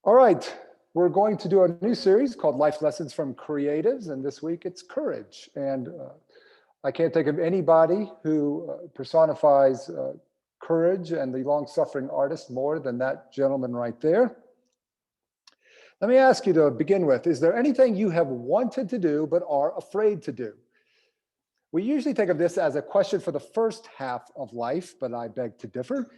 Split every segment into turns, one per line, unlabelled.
All right, we're going to do a new series called Life Lessons from Creatives, and this week it's courage. And I can't think of anybody who personifies courage and the long-suffering artist more than that gentleman right there. Let me ask you to begin with, is there anything you have wanted to do but are afraid to do? We usually think of this as a question for the first half of life, but I beg to differ.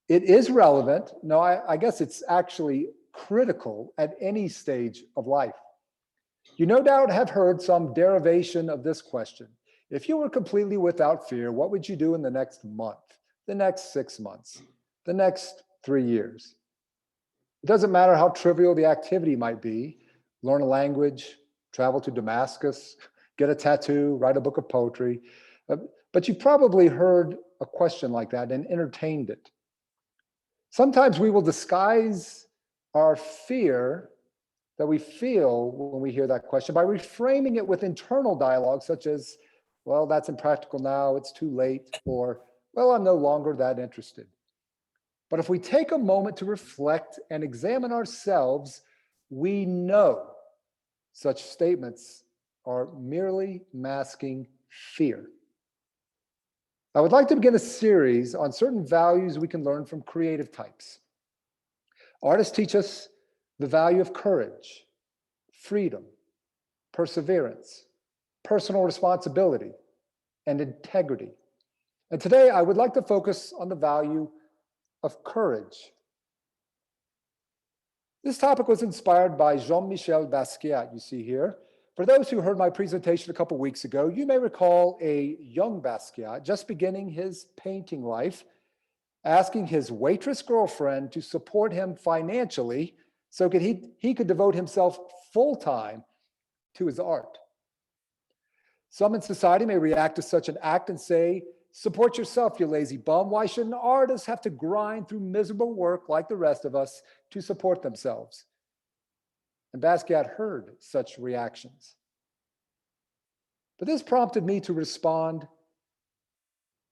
It is relevant. No, I guess it's actually critical at any stage of life. You no doubt have heard some derivation of this question. If you were completely without fear, what would you do in the next month, the next 6 months, the next 3 years? It doesn't matter how trivial the activity might be, learn a language, travel to Damascus, get a tattoo, write a book of poetry. But you probably heard a question like that and entertained it. Sometimes we will disguise our fear that we feel when we hear that question by reframing it with internal dialogue such as, well, that's impractical now, it's too late, or, well, I'm no longer that interested. But if we take a moment to reflect and examine ourselves, we know such statements are merely masking fear. I would like to begin a series on certain values we can learn from creative types. Artists teach us the value of courage, freedom, perseverance, personal responsibility, and integrity. And today I would like to focus on the value of courage. This topic was inspired by Jean-Michel Basquiat, you see here. For those who heard my presentation a couple weeks ago, you may recall a young Basquiat just beginning his painting life, asking his waitress girlfriend to support him financially so he could devote himself full-time to his art. Some in society may react to such an act and say, support yourself, you lazy bum. Why should an artist have to grind through miserable work like the rest of us to support themselves? And Basquiat heard such reactions. But this prompted me to respond,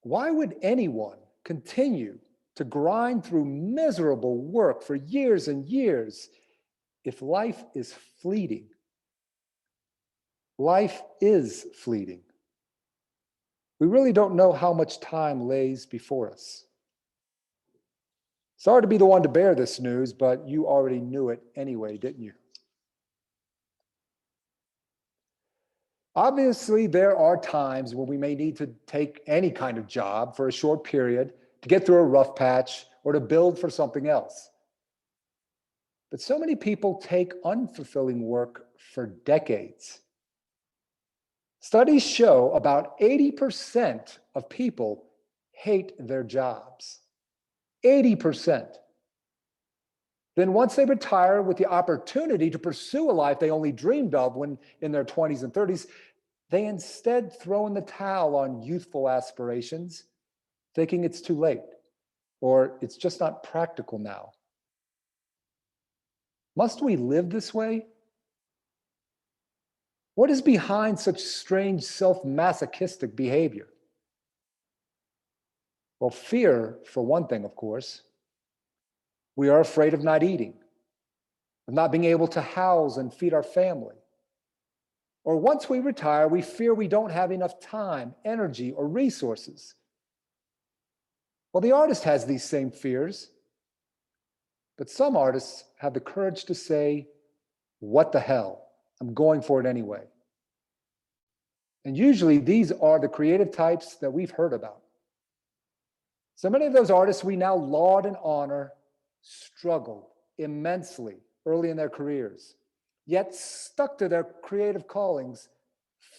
why would anyone continue to grind through miserable work for years and years if life is fleeting? Life is fleeting. We really don't know how much time lays before us. Sorry to be the one to bear this news, but you already knew it anyway, didn't you? Obviously, there are times when we may need to take any kind of job for a short period to get through a rough patch or to build for something else. But so many people take unfulfilling work for decades. Studies show about 80% of people hate their jobs. 80%. Then once they retire with the opportunity to pursue a life they only dreamed of when in their 20s and 30s, they instead throw in the towel on youthful aspirations, thinking it's too late or it's just not practical now. Must we live this way? What is behind such strange self-masochistic behavior? Well, fear, for one thing, of course. We are afraid of not eating, of not being able to house and feed our family. Or once we retire, we fear we don't have enough time, energy, or resources. Well, the artist has these same fears, but some artists have the courage to say, what the hell? I'm going for it anyway. And usually these are the creative types that we've heard about. So many of those artists we now laud and honor struggled immensely early in their careers, yet stuck to their creative callings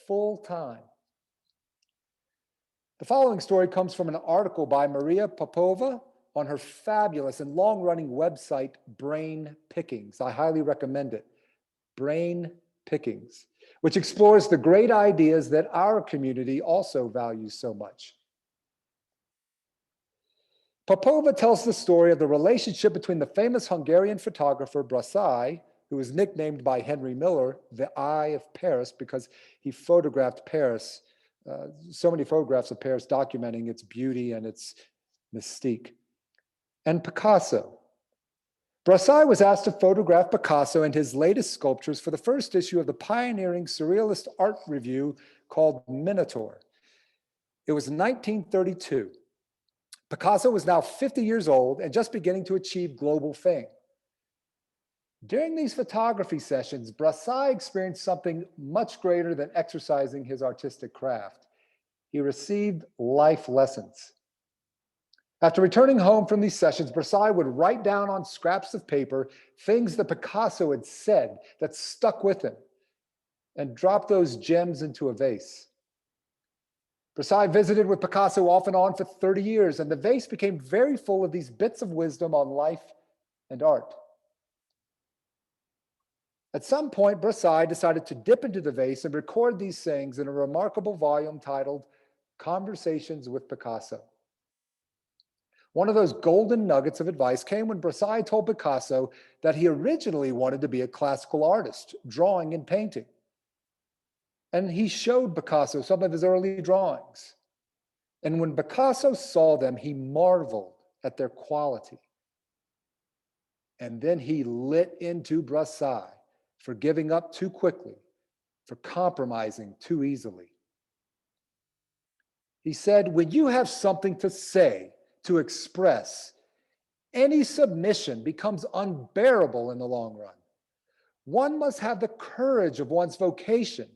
full time. The following story comes from an article by Maria Popova on her fabulous and long-running website, Brain Pickings. I highly recommend it. Brain Pickings, which explores the great ideas that our community also values so much. Popova tells the story of the relationship between the famous Hungarian photographer Brassai, who was nicknamed by Henry Miller the Eye of Paris because he photographed Paris, so many photographs of Paris documenting its beauty and its mystique, and Picasso. Brassai was asked to photograph Picasso and his latest sculptures for the first issue of the pioneering surrealist art review called Minotaur. It was 1932. Picasso was now 50 years old and just beginning to achieve global fame. During these photography sessions, Brassai experienced something much greater than exercising his artistic craft. He received life lessons. After returning home from these sessions, Brassai would write down on scraps of paper things that Picasso had said that stuck with him and drop those gems into a vase. Brassai visited with Picasso off and on for 30 years, and the vase became very full of these bits of wisdom on life and art. At some point, Brassai decided to dip into the vase and record these sayings in a remarkable volume titled Conversations with Picasso. One of those golden nuggets of advice came when Brassai told Picasso that he originally wanted to be a classical artist, drawing and painting. And he showed Picasso some of his early drawings. And when Picasso saw them, he marveled at their quality. And then he lit into Brassai for giving up too quickly, for compromising too easily. He said, when you have something to say, to express, any submission becomes unbearable in the long run. One must have the courage of one's vocation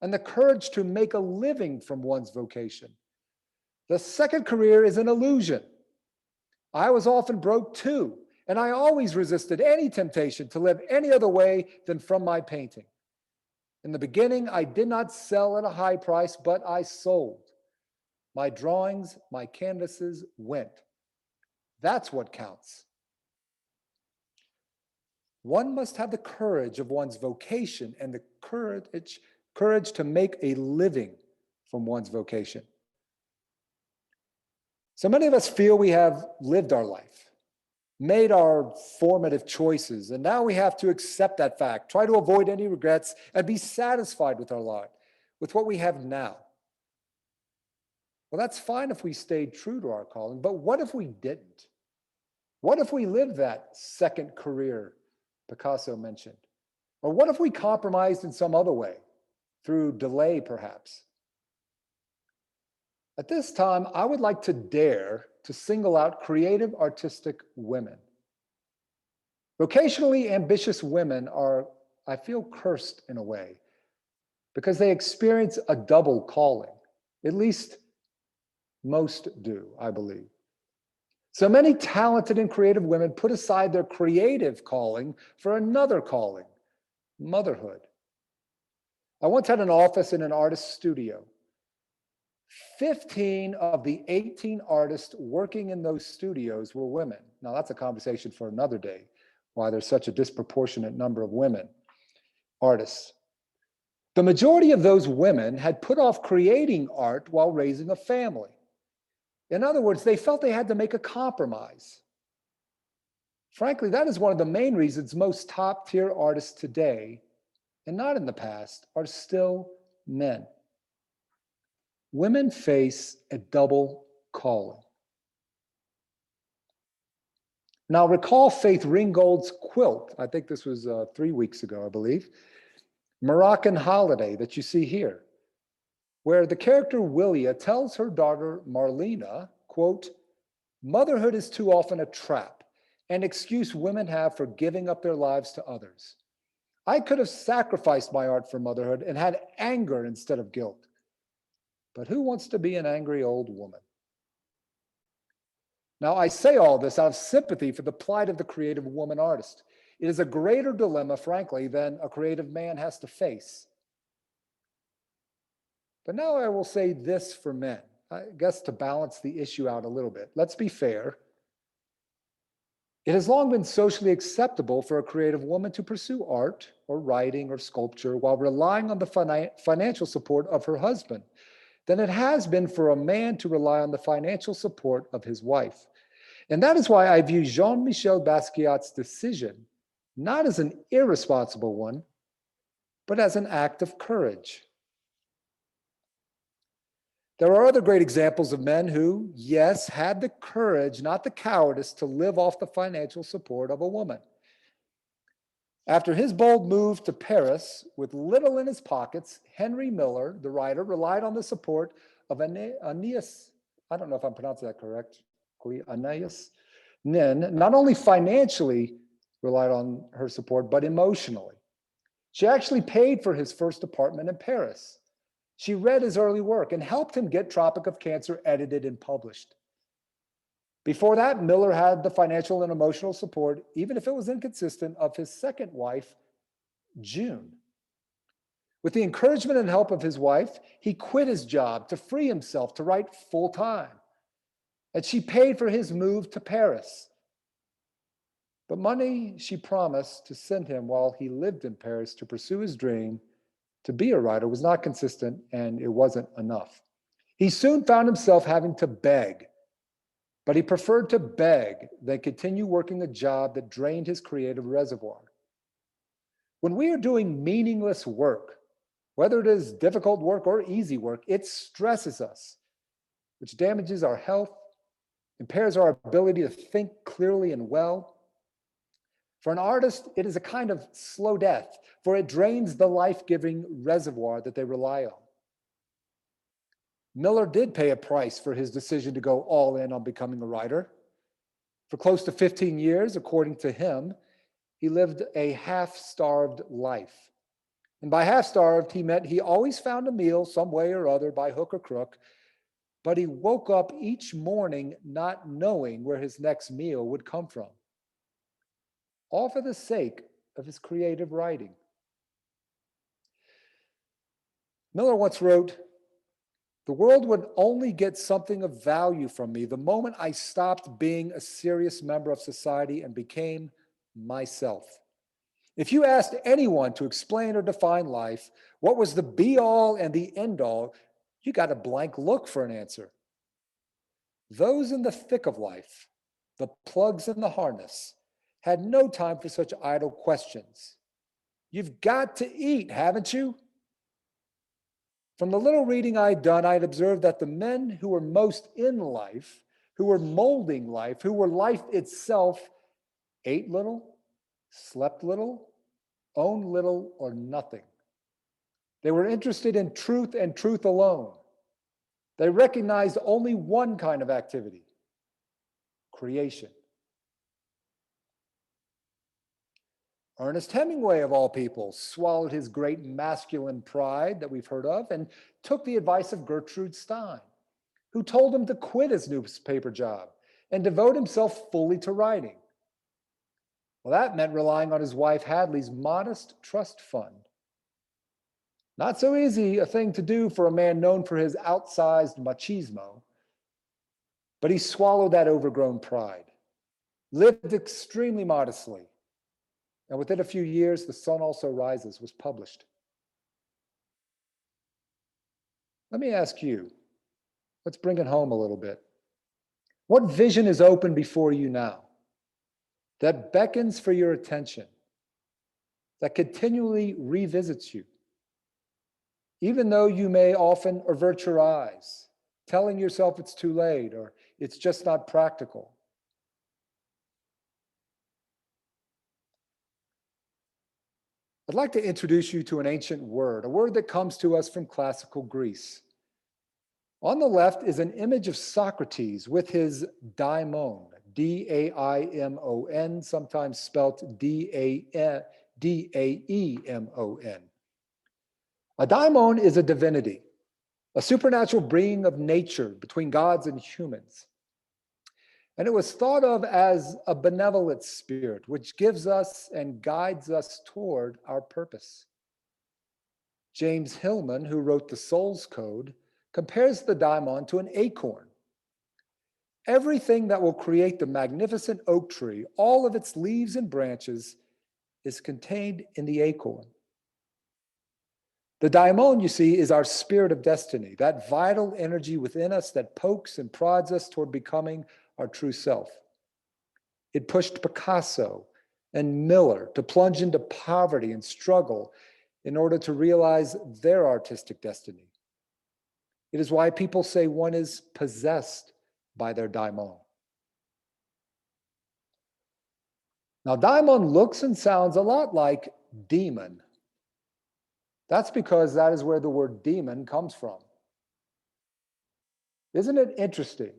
and the courage to make a living from one's vocation. The second career is an illusion. I was often broke too, and I always resisted any temptation to live any other way than from my painting. In the beginning, I did not sell at a high price, but I sold. My drawings, my canvases went. That's what counts. One must have the courage of one's vocation and the courage to make a living from one's vocation. So many of us feel we have lived our life, made our formative choices, and now we have to accept that fact, try to avoid any regrets, and be satisfied with our lot, with what we have now. Well, that's fine if we stayed true to our calling, but what if we didn't? What if we lived that second career Picasso mentioned? Or what if we compromised in some other way, through delay perhaps? At this time, I would like to dare to single out creative artistic women. Vocationally ambitious women are, I feel, cursed in a way, because they experience a double calling. At least most do, I believe. So many talented and creative women put aside their creative calling for another calling, motherhood. I once had an office in an artist's studio. 15 of the 18 artists working in those studios were women. Now that's a conversation for another day, why there's such a disproportionate number of women artists. The majority of those women had put off creating art while raising a family. In other words, they felt they had to make a compromise. Frankly, that is one of the main reasons most top-tier artists today, and not in the past, are still men. Women face a double calling. Now, recall Faith Ringgold's quilt. I think this was 3 weeks ago, I believe. Moroccan Holiday that you see here, where the character Willia tells her daughter Marlena, quote, "Motherhood is too often a trap, an excuse women have for giving up their lives to others. I could have sacrificed my art for motherhood and had anger instead of guilt. But who wants to be an angry old woman?" Now, I say all this out of sympathy for the plight of the creative woman artist. It is a greater dilemma, frankly, than a creative man has to face. But now I will say this for men, I guess to balance the issue out a little bit. Let's be fair. It has long been socially acceptable for a creative woman to pursue art or writing or sculpture while relying on the financial support of her husband than it has been for a man to rely on the financial support of his wife. And that is why I view Jean-Michel Basquiat's decision not as an irresponsible one, but as an act of courage. There are other great examples of men who, yes, had the courage, not the cowardice, to live off the financial support of a woman. After his bold move to Paris with little in his pockets, Henry Miller, the writer, relied on the support of Aeneas, I don't know if I'm pronouncing that correctly, Aeneas Nin, not only financially relied on her support, but emotionally. She actually paid for his first apartment in Paris. She read his early work and helped him get Tropic of Cancer edited and published. Before that, Miller had the financial and emotional support, even if it was inconsistent, of his second wife, June. With the encouragement and help of his wife, he quit his job to free himself to write full time. And she paid for his move to Paris. But money she promised to send him while he lived in Paris to pursue his dream to be a writer was not consistent, and it wasn't enough. He soon found himself having to beg, but he preferred to beg than continue working a job that drained his creative reservoir. When we are doing meaningless work, whether it is difficult work or easy work, it stresses us, which damages our health, impairs our ability to think clearly and well. For an artist, it is a kind of slow death, for it drains the life-giving reservoir that they rely on. Miller did pay a price for his decision to go all in on becoming a writer. For close to 15 years, according to him, he lived a half-starved life. And by half-starved, he meant he always found a meal some way or other by hook or crook, but he woke up each morning not knowing where his next meal would come from. All for the sake of his creative writing. Miller once wrote, "The world would only get something of value from me the moment I stopped being a serious member of society and became myself." If you asked anyone to explain or define life, what was the be-all and the end-all, you got a blank look for an answer. Those in the thick of life, the plugs in the harness, had no time for such idle questions. You've got to eat, haven't you? From the little reading I'd done, I'd observed that the men who were most in life, who were molding life, who were life itself, ate little, slept little, owned little or nothing. They were interested in truth and truth alone. They recognized only one kind of activity: creation. Ernest Hemingway, of all people, swallowed his great masculine pride that we've heard of and took the advice of Gertrude Stein, who told him to quit his newspaper job and devote himself fully to writing. Well, that meant relying on his wife Hadley's modest trust fund. Not so easy a thing to do for a man known for his outsized machismo, but he swallowed that overgrown pride, lived extremely modestly, and within a few years, The Sun Also Rises was published. Let me ask you, let's bring it home a little bit. What vision is open before you now that beckons for your attention, that continually revisits you, even though you may often avert your eyes, telling yourself it's too late or it's just not practical? I'd like to introduce you to an ancient word, a word that comes to us from classical Greece. On the left is an image of Socrates with his daimon, D-A-I-M-O-N, sometimes spelt D-A-E-M-O-N. A daimon is a divinity, a supernatural being of nature between gods and humans. And it was thought of as a benevolent spirit, which gives us and guides us toward our purpose. James Hillman, who wrote the Soul's Code, compares the daimon to an acorn. Everything that will create the magnificent oak tree, all of its leaves and branches, is contained in the acorn. The daimon, you see, is our spirit of destiny, that vital energy within us that pokes and prods us toward becoming our true self. It pushed Picasso and Miller to plunge into poverty and struggle in order to realize their artistic destiny. It is why people say one is possessed by their daimon. Now, daimon looks and sounds a lot like demon. That's because that is where the word demon comes from. Isn't it interesting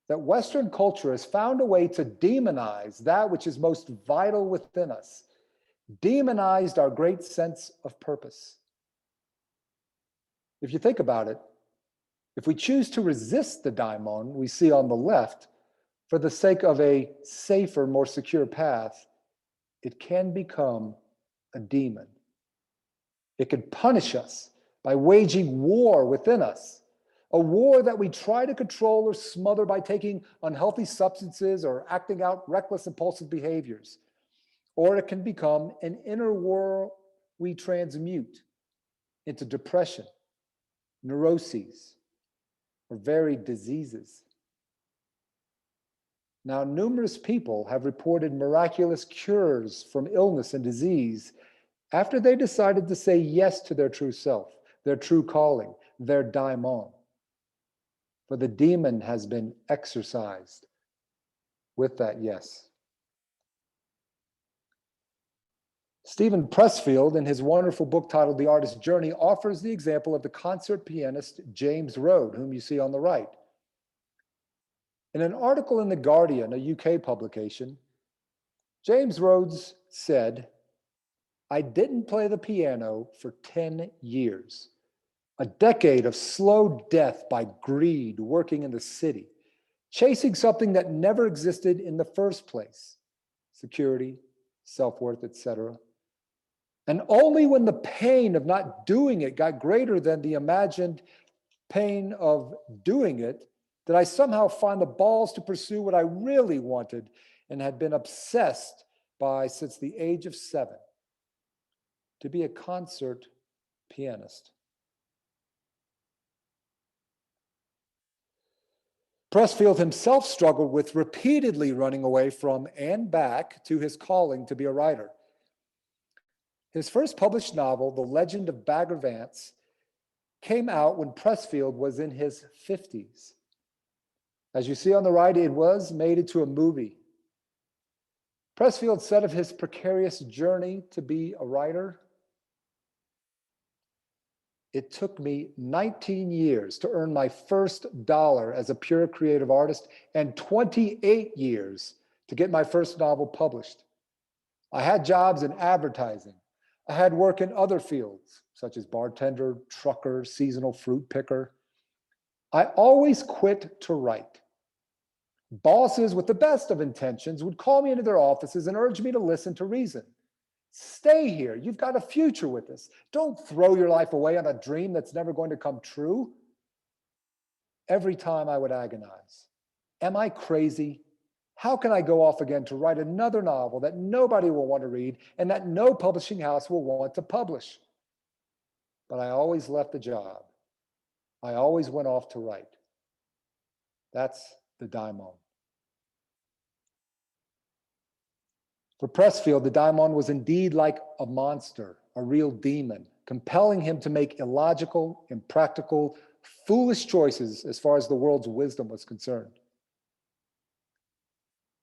that Western culture has found a way to demonize that which is most vital within us, demonized our great sense of purpose? If you think about it, if we choose to resist the daimon we see on the left for the sake of a safer, more secure path, it can become a demon. It can punish us by waging war within us, a war that we try to control or smother by taking unhealthy substances or acting out reckless, impulsive behaviors. Or it can become an inner war we transmute into depression, neuroses, or varied diseases. Now, numerous people have reported miraculous cures from illness and disease after they decided to say yes to their true self, their true calling, their daimon. For the demon has been exorcised with that yes. Stephen Pressfield, in his wonderful book titled The Artist's Journey, offers the example of the concert pianist James Rhode, whom you see on the right. In an article in The Guardian, a UK publication, James Rhodes said, "I didn't play the piano for 10 years, a decade of slow death by greed working in the city, chasing something that never existed in the first place, security, self-worth, etc. And only when the pain of not doing it got greater than the imagined pain of doing it, did I somehow find the balls to pursue what I really wanted and had been obsessed by since the age of 7, to be a concert pianist." Pressfield himself struggled with repeatedly running away from and back to his calling to be a writer. His first published novel, The Legend of Bagger Vance, came out when Pressfield was in his 50s. As you see on the right, it was made into a movie. Pressfield said of his precarious journey to be a writer, "It took me 19 years to earn my first dollar as a pure creative artist and 28 years to get my first novel published. I had jobs in advertising. I had work in other fields, such as bartender, trucker, seasonal fruit picker. I always quit to write. Bosses with the best of intentions would call me into their offices and urge me to listen to reason. Stay here. You've got a future with this. Don't throw your life away on a dream that's never going to come true." Every time I would agonize. Am I crazy? How can I go off again to write another novel that nobody will want to read and that no publishing house will want to publish? But I always left the job. I always went off to write. That's the daimon. For Pressfield, the daimon was indeed like a monster, a real demon, compelling him to make illogical, impractical, foolish choices as far as the world's wisdom was concerned.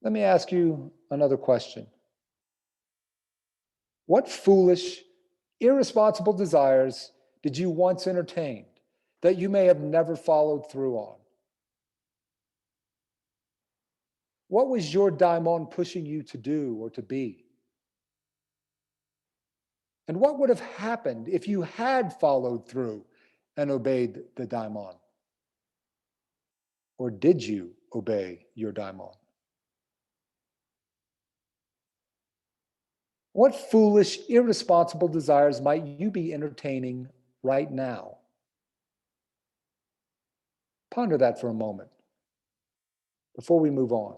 Let me ask you another question. What foolish, irresponsible desires did you once entertain that you may have never followed through on? What was your daimon pushing you to do or to be? And what would have happened if you had followed through and obeyed the daimon? Or did you obey your daimon? What foolish, irresponsible desires might you be entertaining right now? Ponder that for a moment before we move on.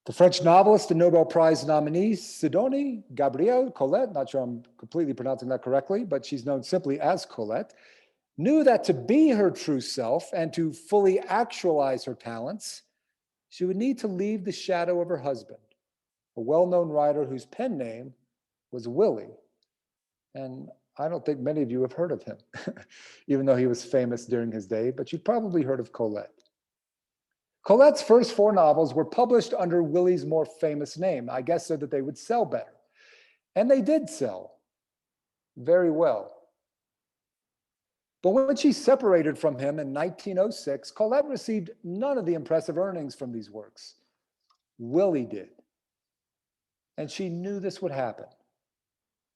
The French novelist and Nobel Prize nominee Sidonie Gabrielle Colette, not sure I'm completely pronouncing that correctly, but she's known simply as Colette, knew that to be her true self and to fully actualize her talents, she would need to leave the shadow of her husband, a well-known writer whose pen name was Willie. And I don't think many of you have heard of him, even though he was famous during his day, but you've probably heard of Colette. Colette's first 4 novels were published under Willie's more famous name, I guess so that they would sell better. And they did sell very well. But when she separated from him in 1906, Colette received none of the impressive earnings from these works. Willie did. And she knew this would happen,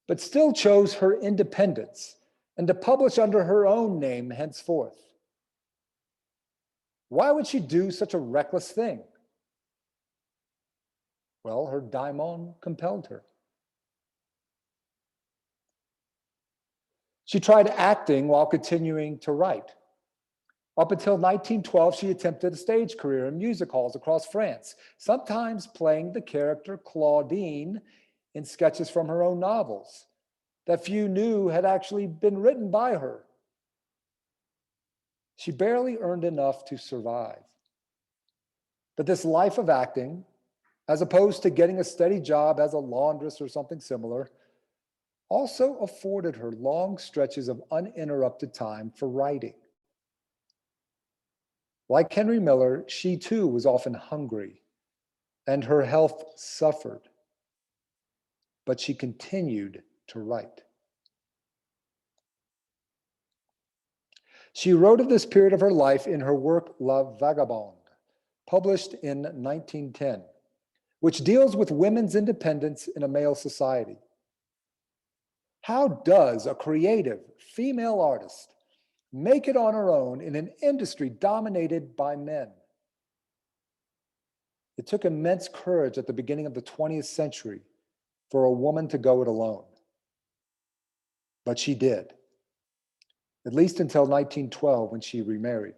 but still chose her independence and to publish under her own name henceforth. Why would she do such a reckless thing? Well, her daimon compelled her. She tried acting while continuing to write. Up until 1912, she attempted a stage career in music halls across France, sometimes playing the character Claudine in sketches from her own novels that few knew had actually been written by her. She barely earned enough to survive. But this life of acting, as opposed to getting a steady job as a laundress or something similar, also afforded her long stretches of uninterrupted time for writing. Like Henry Miller, she too was often hungry, and her health suffered. But she continued to write. She wrote of this period of her life in her work La Vagabonde, published in 1910, which deals with women's independence in a male society. How does a creative female artist make it on her own in an industry dominated by men? It took immense courage at the beginning of the 20th century for a woman to go it alone. But she did, at least until 1912 when she remarried.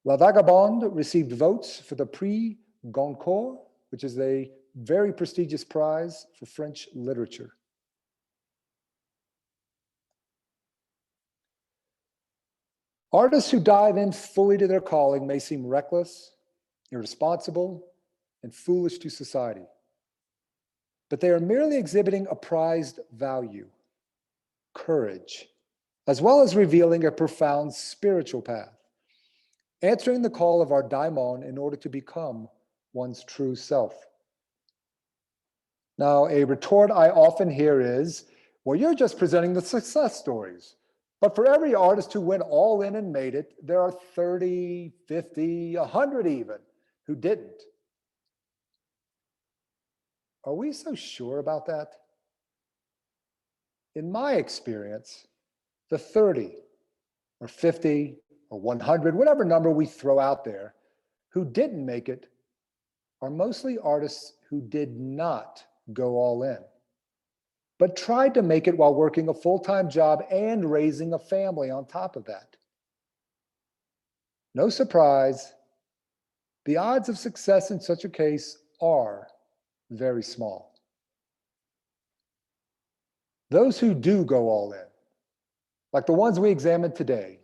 La Vagabonde received votes for the Prix Goncourt, which is a very prestigious prize for French literature. Artists who dive in fully to their calling may seem reckless, irresponsible, and foolish to society, but they are merely exhibiting a prized value, courage, as well as revealing a profound spiritual path, answering the call of our daimon in order to become one's true self. Now, a retort I often hear is, well, you're just presenting the success stories. But for every artist who went all in and made it, there are 30, 50, 100 even who didn't. Are we so sure about that? In my experience, the 30 or 50 or 100, whatever number we throw out there, who didn't make it are mostly artists who did not go all in, but tried to make it while working a full-time job and raising a family on top of that. No surprise, the odds of success in such a case are very small. Those who do go all in, like the ones we examined today,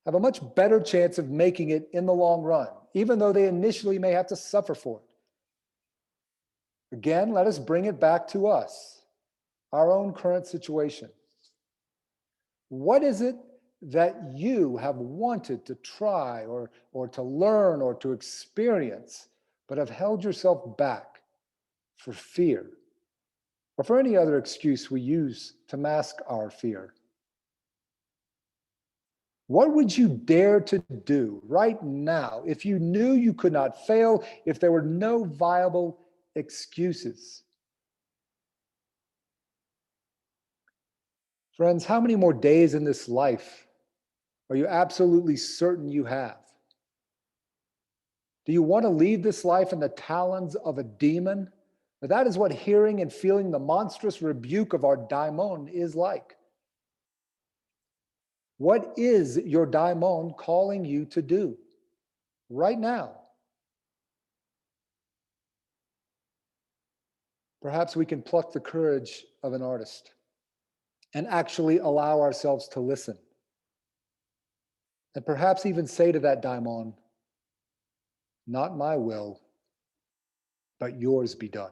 have a much better chance of making it in the long run, even though they initially may have to suffer for it. Again, let us bring it back to us, our own current situation. What is it that you have wanted to try or to learn or to experience, but have held yourself back for fear or for any other excuse we use to mask our fear? What would you dare to do right now if you knew you could not fail, if there were no viable excuses? Friends, how many more days in this life are you absolutely certain you have? Do you want to leave this life in the talons of a demon? But that is what hearing and feeling the monstrous rebuke of our daimon is like. What is your daimon calling you to do right now? Perhaps we can pluck the courage of an artist and actually allow ourselves to listen. And perhaps even say to that daimon, not my will, but yours be done.